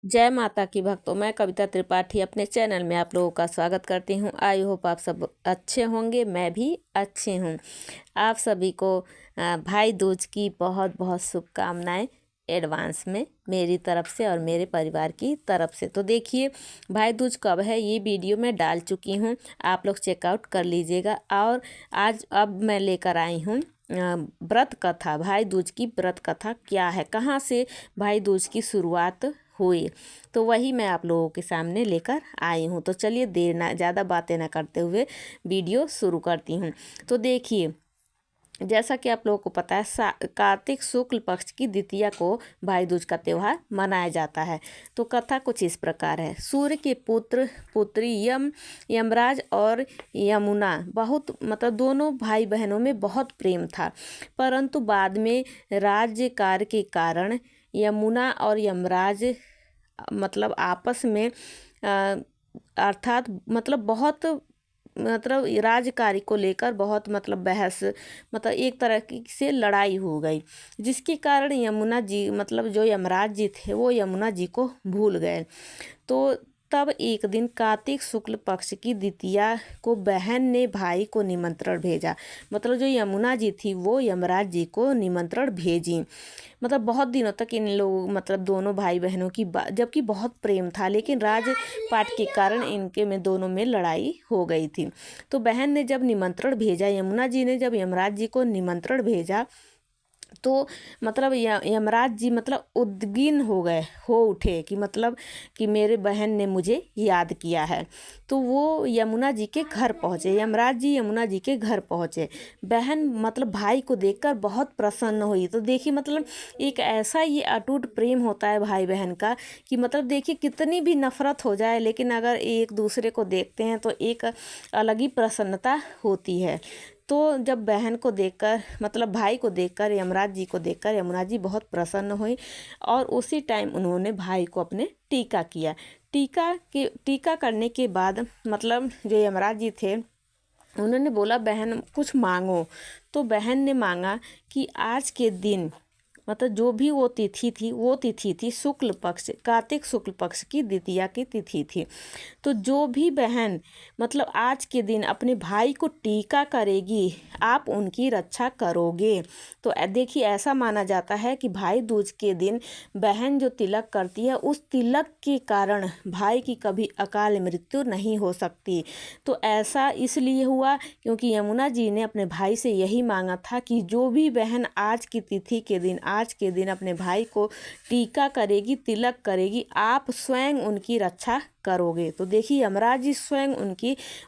जय माता की भक्तों, मैं कविता त्रिपाठी अपने चैनल में आप लोगों का स्वागत करती हूँ। आई होप आप सब अच्छे होंगे, मैं भी अच्छी हूँ। आप सभी को भाई दूज की बहुत बहुत शुभकामनाएं एडवांस में मेरी तरफ से और मेरे परिवार की तरफ से। तो देखिए भाई दूज कब है, ये वीडियो मैं डाल चुकी हूँ, आप लोग चेकआउट कर लीजिएगा। और आज अब मैं लेकर आई हूँ व्रत कथा। भाई दूज की व्रत कथा क्या है, कहाँ से भाई दूज की शुरुआत हुई, तो वही मैं आप लोगों के सामने लेकर आई हूँ। तो चलिए देर ना ज़्यादा बातें ना करते हुए वीडियो शुरू करती हूँ। तो देखिए, जैसा कि आप लोगों को पता है, कार्तिक शुक्ल पक्ष की द्वितीया को भाई दूज का त्यौहार मनाया जाता है। तो कथा कुछ इस प्रकार है। सूर्य के पुत्र पुत्री यमराज और यमुना बहुत दोनों भाई बहनों में बहुत प्रेम था, परंतु बाद में राज्य कार्य के कारण यमुना और यमराज आपस में अर्थात बहुत राजकार्य को लेकर बहुत बहस एक तरह की से लड़ाई हो गई, जिसके कारण यमुना जी जो यमराज जी थे वो यमुना जी को भूल गए। तो तब एक दिन कार्तिक शुक्ल पक्ष की द्वितीया को बहन ने भाई को निमंत्रण भेजा। जो यमुना जी थी वो यमराज जी को निमंत्रण भेजी। बहुत दिनों तक इन लोग दोनों भाई बहनों की जबकि बहुत प्रेम था, लेकिन राजपाट के कारण इनके में दोनों में लड़ाई हो गई थी। तो बहन ने जब निमंत्रण भेजा, यमुना जी ने जब यमराज जी को निमंत्रण भेजा, तो यमराज जी उद्विग्न हो उठे कि मेरे बहन ने मुझे याद किया है। तो वो यमुना जी के घर पहुँचे, यमराज जी यमुना जी के घर पहुँचे। बहन भाई को देखकर बहुत प्रसन्न हुई। तो देखिए एक ऐसा ये अटूट प्रेम होता है भाई बहन का कि देखिए कितनी भी नफरत हो जाए, लेकिन अगर एक दूसरे को देखते हैं तो एक अलग ही प्रसन्नता होती है। तो जब बहन को देखकर भाई को देखकर यमराज जी को देखकर यमुना जी बहुत प्रसन्न हुई, और उसी टाइम उन्होंने भाई को अपने टीका किया। टीका करने के बाद जो यमराज जी थे उन्होंने बोला, बहन कुछ मांगो। तो बहन ने मांगा कि आज के दिन जो भी वो तिथि थी, वो तिथि थी शुक्ल पक्ष, कार्तिक शुक्ल पक्ष की द्वितीया की तिथि थी। तो जो भी बहन आज के दिन अपने भाई को टीका करेगी, आप उनकी रक्षा करोगे। तो देखिए ऐसा माना जाता है कि भाई दूज के दिन बहन जो तिलक करती है, उस तिलक के कारण भाई की कभी अकाल मृत्यु नहीं हो सकती। तो ऐसा इसलिए हुआ क्योंकि यमुना जी ने अपने भाई से यही मांगा था कि जो भी बहन आज की तिथि के दिन अपने भाई को टीका करेगी, तिलक करेगी, आप स्वयं उनकी रक्षा करोगे। तो देखिए यमराज जी स्वयं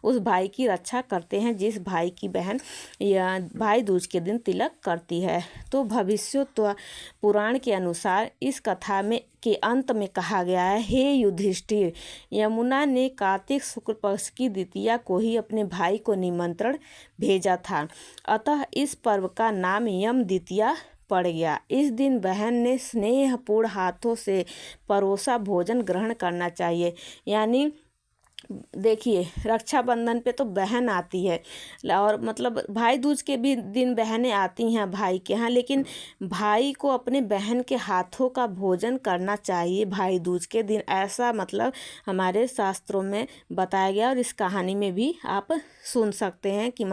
उस भाई की रक्षा करते हैं जिस भाई की बहन या भाई दूज के दिन तिलक करती है। तो भविष्योत्तर पुराण के अनुसार इस कथा में के अंत में कहा गया है, हे युधिष्ठिर, यमुना ने कार्तिक शुक्ल पक्ष की द्वितीया को ही अपने भाई को निमंत्रण भेजा था, अतः इस पर्व का नाम यम द्वितीया पड़ गया। इस दिन बहन ने स्नेहपूर्ण हाथों से परोसा भोजन ग्रहण करना चाहिए। यानी देखिए रक्षाबंधन पे तो बहन आती है, और भाई दूज के भी दिन बहनें आती हैं भाई के यहाँ, लेकिन भाई को अपने बहन के हाथों का भोजन करना चाहिए भाई दूज के दिन, ऐसा हमारे शास्त्रों में बताया गया। और इस कहानी में भी आप सुन सकते हैं कि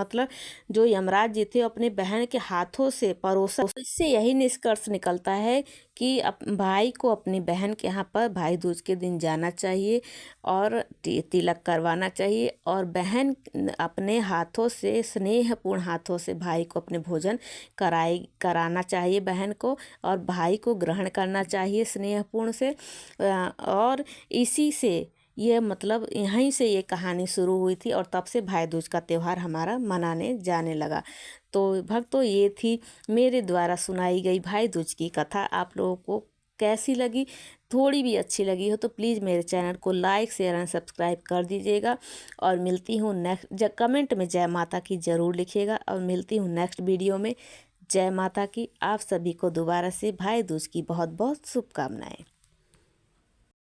जो यमराज जी थे अपने बहन के हाथों से परोसा। इससे यही निष्कर्ष निकलता है कि भाई को अपनी बहन के यहाँ पर भाई दूज के दिन जाना चाहिए और तिलक करवाना चाहिए, और बहन अपने हाथों से स्नेहपूर्ण हाथों से भाई को अपने भोजन कराना चाहिए बहन को, और भाई को ग्रहण करना चाहिए स्नेहपूर्ण से। और इसी से ये यहीं से ये कहानी शुरू हुई थी, और तब से भाई दूज का त्यौहार हमारा मनाने जाने लगा। तो भक्तों, ये थी मेरे द्वारा सुनाई गई भाई दूज की कथा। आप लोगों को कैसी लगी? थोड़ी भी अच्छी लगी हो तो प्लीज़ मेरे चैनल को लाइक शेयर एंड सब्सक्राइब कर दीजिएगा। और मिलती हूँ नेक्स्ट, कमेंट में जय माता की ज़रूर लिखिएगा, और मिलती हूँ नेक्स्ट वीडियो में। जय माता की। आप सभी को दोबारा से भाई दूज की बहुत बहुत शुभकामनाएं।